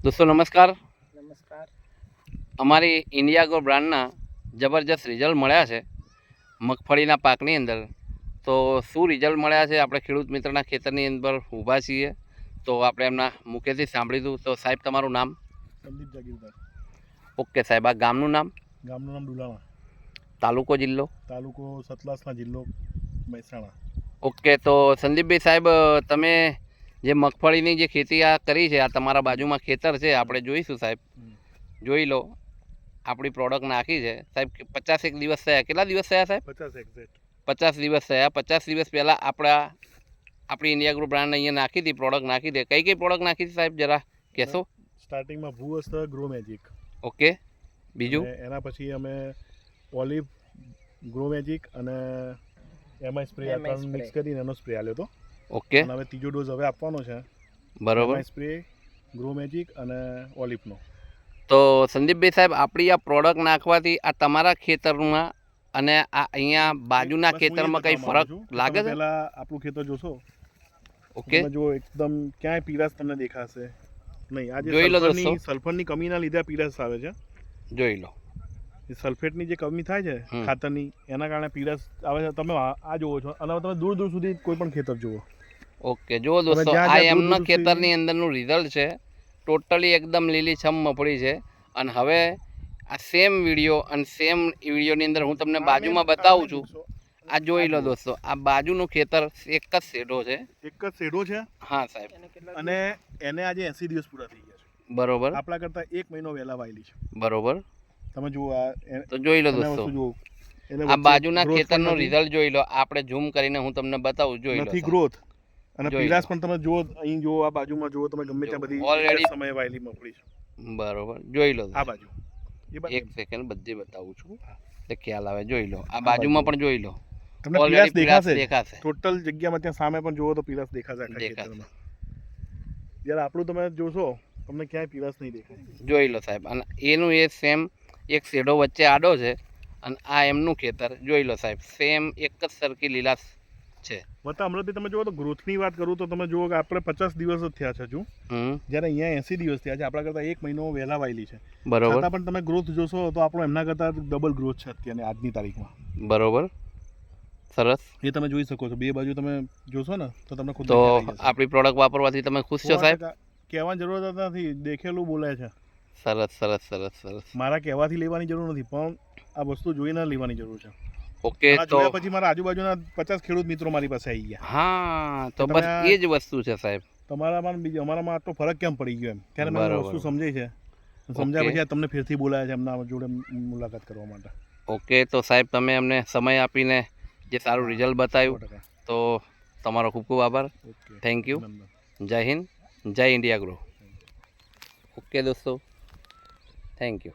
दोस्तों नमस्कार। નમસ્કાર. અમારી ઇન્ડિયાગો બ્રાન્ડના જબરજસ્ત રિઝલ્ટ મળ્યા છે મગફળીના પાકની અંદર. તો શું રિઝલ્ટ મળ્યા છે આપણે ખેડૂત મિત્રના ખેતરની અંદર ઊભા છીએ, તો આપણે એમના મુખેથી સાંભળીશું. તો સાહેબ તમારું નામ? સંદીપ જાગીરદાર. ઓકે સાહેબ, આ ગામનું નામ? ગામનું નામ ડુલાણા, તાલુકો જિલ્લો? તાલુકો સતલાસના, જિલ્લો મહેસાણા. ઓકે, તો સંદીપભાઈ સાહેબ, તમે જે મગફળીની જે ખેતી આ કરી છે, આ તમારા બાજુમાં ખેતર છે, આપણે જોઈશું સાહેબ. જોઈ લો, આપણી પ્રોડક્ટ નાખી છે સાહેબ. 50 દિવસ થયા. કેટલા દિવસ થયા સાહેબ? 50 એક્ઝેક્ટ. 50 દિવસ થયા. 50 દિવસ પહેલાં આપણી ઇન્ડિયા ગ્રુપ બ્રાન્ડ અહીંયા નાખી હતી, પ્રોડક્ટ નાખી હતી. કઈ કઈ પ્રોડક્ટ નાખી હતી સાહેબ, જરા કહેશો? સ્ટાર્ટિંગમાં ભૂવસ્ત્ર ગ્રો મેજિક. ઓકે, બીજું? એના પછી અમે ઓલિવ, ગ્રો મેજિક અને એમાં સ્પ્રે મિક્સ કરીને એનો સ્પ્રે આલ્યો હતો. ઓકે, હવે ત્રીજો ડોઝ હવે આપવાનો છે. બરોબર. સ્પ્રે, ગ્રો મેજિક અને ઓલિવનો. તો સંદીપભાઈ સાહેબ, આપણી આ પ્રોડક્ટ નાખવાથી આ તમારા ખેતરમાં અને આ અહીંયા બાજુના ખેતરમાં કઈ ફરક લાગે છે? પહેલા આપણું ખેતર જોશો. ઓકે, જો એકદમ ક્યાંય પીળાશ તમને દેખાશે નહીં. આજે જોઈ લો દોસ્તો, સલ્ફરની કમીના લીધે પીળાશ આવે છે. જોઈ લો, સલ્ફેટની જે કમી થાય છે ખાતરની, એના કારણે પીળાશ આવે છે. તમે આ જોવો છો અને તમે દૂર દૂર સુધી કોઈ પણ ખેતર જુઓ. ઓકે, જુઓ દોસ્તો, આ એમના ખેતરની અંદરનું રિઝલ્ટ છે. ટોટલી એકદમ લીલીછમ મગફળી છે. અને હવે આ સેમ વિડીયોની અંદર હું તમને બાજુમાં બતાવું છું. આ જોઈ લો દોસ્તો, આ બાજુનું ખેતર એક જ શેઢો છે. એક જ શેઢો છે. હા સાહેબ. અને એને આજે 80 દિવસ પૂરા થઈ ગયા છે. બરોબર. આપણા કરતા 1 મહિનો વહેલા વાયેલી છે. બરોબર. તમે જુઓ, આ તો જોઈ લો દોસ્તો, આ બાજુના ખેતરનો રિઝલ્ટ જોઈ લો. આપણે ઝૂમ કરીને હું તમને બતાવું. જોઈ લો, નથી ગ્રોથ અને પીળાશ પણ તમે જુઓ. અહીં જુઓ, આ બાજુમાં જુઓ તમે, ગમે ત્યાં બધી ઓલરેડી સમય વાયેલી મગફળી છે. બરોબર, જોઈ લો. આ બાજુ એક સેકન્ડ બધી બતાવું છું તો ખ્યાલ આવે. જોઈ લો, આ બાજુમાં પણ જોઈ લો. તમને પીળાશ દેખાશે. ટોટલ જગ્યામાં ત્યાં સામે પણ જુઓ તો પીળાશ દેખાશે આખા ખેતરમાં. જ્યારે આપણું તમે જોશો, તમને ક્યાંય પીળાશ નહીં દેખાય. જોઈ લો સાહેબ. અને એનું એ સેમ એક શેડો વચ્ચે આડો છે અને આ એમનું ખેતર. જોઈ લો સાહેબ, સેમ એક જ સરખી લીલાશ છે. હમણાં તમે જુઓ તો ગ્રોથની વાત કરું તો તમે જુઓ કે આપણે 50 દિવસ જ થયા છે હજુ, જ્યારે અહીંયા 80 દિવસ થયા છે. આપણા કરતાં 1 મહિનો વહેલા વાયેલી છે. બરોબર. છતાં પણ તમે ગ્રોથ જોશો તો આપણો એમના કરતાં ડબલ ગ્રોથ છે અત્યારે આજની તારીખમાં. બરોબર, સરસ. એ તમે જોઈ શકો છો. બે બાજુ તમે જોશો ને તો તમને ખુદ. તો આપણી પ્રોડક્ટ વાપરવાથી તમે ખુશ છો સાહેબ? કહેવાની જરૂર નથી, દેખેલું બોલે છે. સરસ સરસ સરસ સરસ. મારા કહેવાથી લેવાની જરૂર નથી, પણ આ વસ્તુ જોઈને લેવાની જરૂર છે. ઓકે, તો પછી મારા આજુબાજુના 50 ખેડૂત મિત્રો મારી પાસે આવી ગયા. હા, તો બસ એ જ વસ્તુ છે સાહેબ. તમારામાં બીજું અમારામાં આટલો ફરક કેમ પડી ગયો એમ ત્યારે મને વસ્તુ સમજાય છે. સમજ્યા પછી તમને ફેરથી બોલાયા છે એમના જોડે મુલાકાત કરવા માટે. ઓકે, તો સાહેબ તમે અમને સમય આપીને જે સારું રિઝલ્ટ બતાવ્યું, તો તમારો ખૂબ ખૂબ આભાર. Thank you. જય હિન્દ, જય ઇન્ડિયા ગ્રો. ઓકે દોસ્તો, થેન્ક યુ.